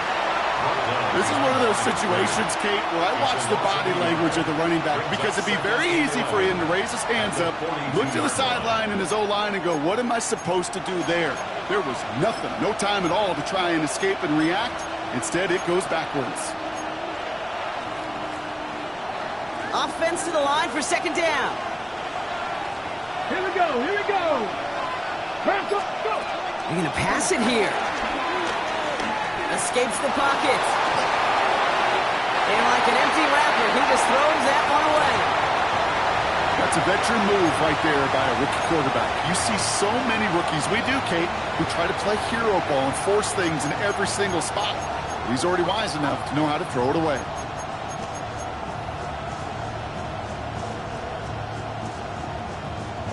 Speaker 4: This is one of those situations, Kate, where I watch the body language of the running back because it'd be very easy for him to raise his hands up, look to the sideline in his O-line and go, what am I supposed to do there? There was nothing, no time at all to try and escape and react. Instead, it goes backwards.
Speaker 1: Offense to the line for 2nd down.
Speaker 3: Here we go. Bronco, go.
Speaker 1: They're going to pass it here. Escapes the pocket. And like an empty wrapper, he just throws that one away.
Speaker 4: That's a veteran move right there by a rookie quarterback. You see so many rookies, we do, Kate, who try to play hero ball and force things in every single spot. He's already wise enough to know how to throw it away.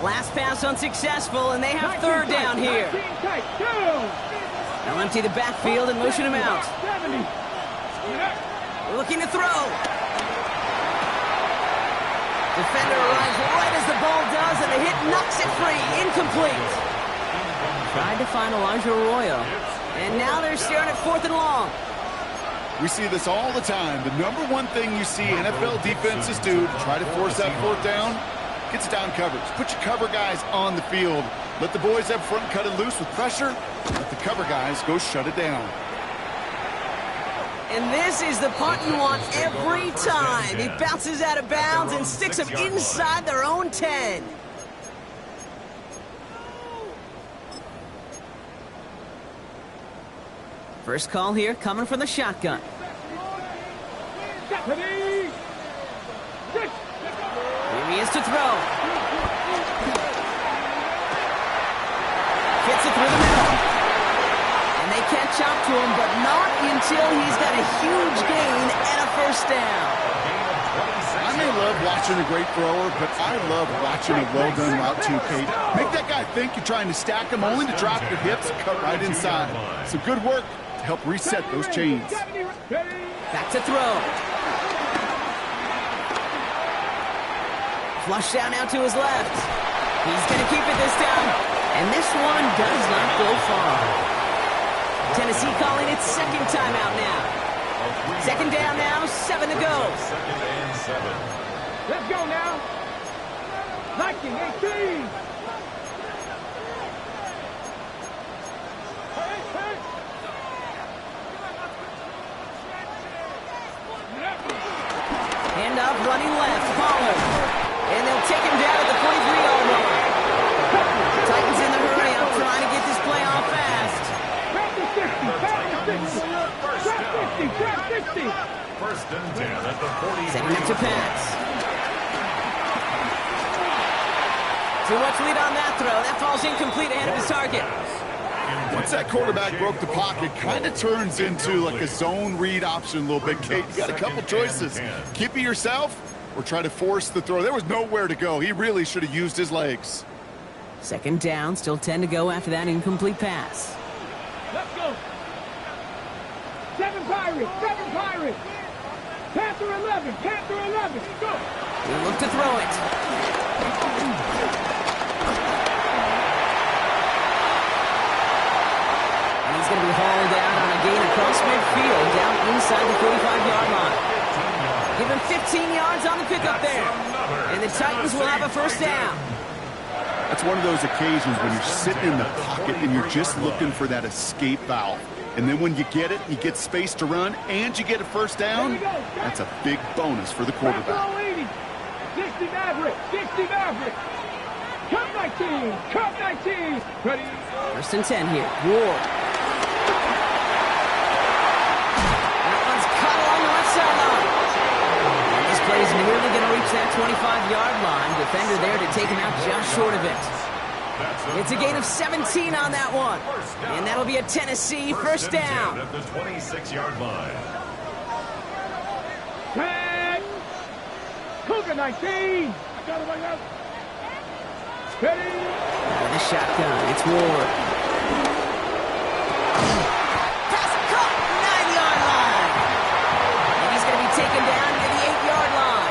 Speaker 1: Last pass unsuccessful, and they have 3rd down here. They'll empty the backfield and motion him out. Looking to throw. Defender arrives right as the ball does, and the hit knocks it free. Incomplete. Tried to find Elijah Arroyo. And now they're staring at 4th and long.
Speaker 4: We see this all the time. The number one thing you see NFL defenses do to try to force that 4th down, Gets down coverage. Put your cover guys on the field. Let the boys up front cut it loose with pressure. Let the cover guys go shut it down.
Speaker 1: And this is the punt you want every time. He bounces out of bounds and sticks them inside their own 10. First call here coming from the shotgun.
Speaker 3: Here
Speaker 1: he is to throw. Gets it through the middle. And they catch up to him, but not until he's got a huge gain and a first down.
Speaker 4: I may love watching a great thrower, but I love watching a well-done route too, Kate. Make that guy think you're trying to stack him only to drop your hips, cut right inside. Some good work to help reset those chains.
Speaker 1: Back to throw. Flush down out to his left. He's going to keep it this time. And this one does not go far. Tennessee calling it second timeout now. Second down now, 7 to go.
Speaker 2: Second and 7.
Speaker 3: Let's go now. 19-18.
Speaker 1: Hand up, running left, Pollard. And they'll take him down at the 43-yard line. Titans in the hurry up, trying to get this play off fast.
Speaker 2: First and 10 at the 43.
Speaker 1: Setting up to pass. Too much lead on that throw. That falls incomplete ahead of his target.
Speaker 4: Once that quarterback broke the pocket, kind of turns into like a zone read option a little bit, Kate. You got a couple choices. Keep it yourself or try to force the throw. There was nowhere to go. He really should have used his legs.
Speaker 1: Second down, still 10 to go after that incomplete pass.
Speaker 3: Let's go. 7 Pirates. Panther 11. Go.
Speaker 1: He'll look to throw it. And he's going to be hauled down on a gain across midfield, down inside the 45-yard line. Give him 15 yards on the pickup there. And the Titans will have a first down.
Speaker 4: That's one of those occasions when you're sitting in the pocket and you're just looking for that escape valve. And then when you get it, you get space to run, and you get a first down, that's a big bonus for the quarterback.
Speaker 3: 60 Maverick. Cup 19. Ready?
Speaker 1: First and 10 here. Ward. That one's cut along the left sideline. And this play is nearly going to reach that 25-yard line. Defender there to take him out just short of it. It's a gain of 17 on that one. And that'll be a Tennessee first down.
Speaker 2: At the 26-yard line.
Speaker 3: Tag. Cougar 19. Ready?
Speaker 1: With a shotgun, it's Ward. Pass caught, 9-yard line. And he's going to be taken down to the 8-yard line.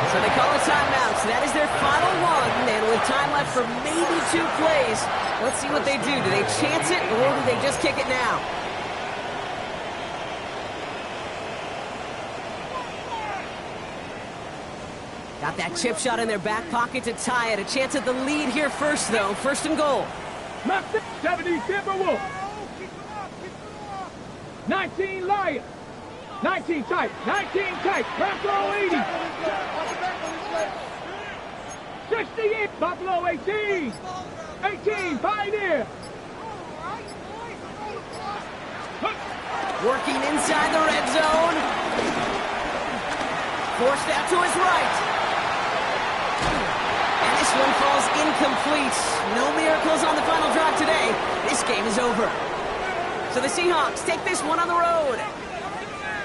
Speaker 1: So they call a timeout. So that is their final one. And with time left for maybe 2 plays, let's see what they do. Do they chance it, or do they just kick it now? Got that chip shot in their back pocket to tie it. A chance at the lead here first, though. First and goal.
Speaker 3: 70 Timberwolves. 19 Lions. 19 tight. Buffalo 80. 68. Buffalo 18. 18 Pioneer.
Speaker 1: Working inside the red zone. Forced out to his right. And this one falls incomplete. No miracles on the final drive today. This game is over. So the Seahawks take this one on the road.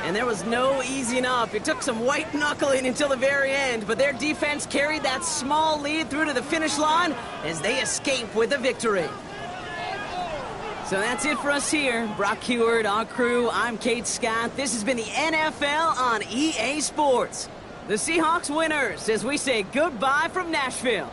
Speaker 1: And there was no easing up. It took some white knuckling until the very end, but their defense carried that small lead through to the finish line as they escape with a victory. So that's it for us here. Brock Heward, our crew, I'm Kate Scott. This has been the NFL on EA Sports. The Seahawks winners as we say goodbye from Nashville.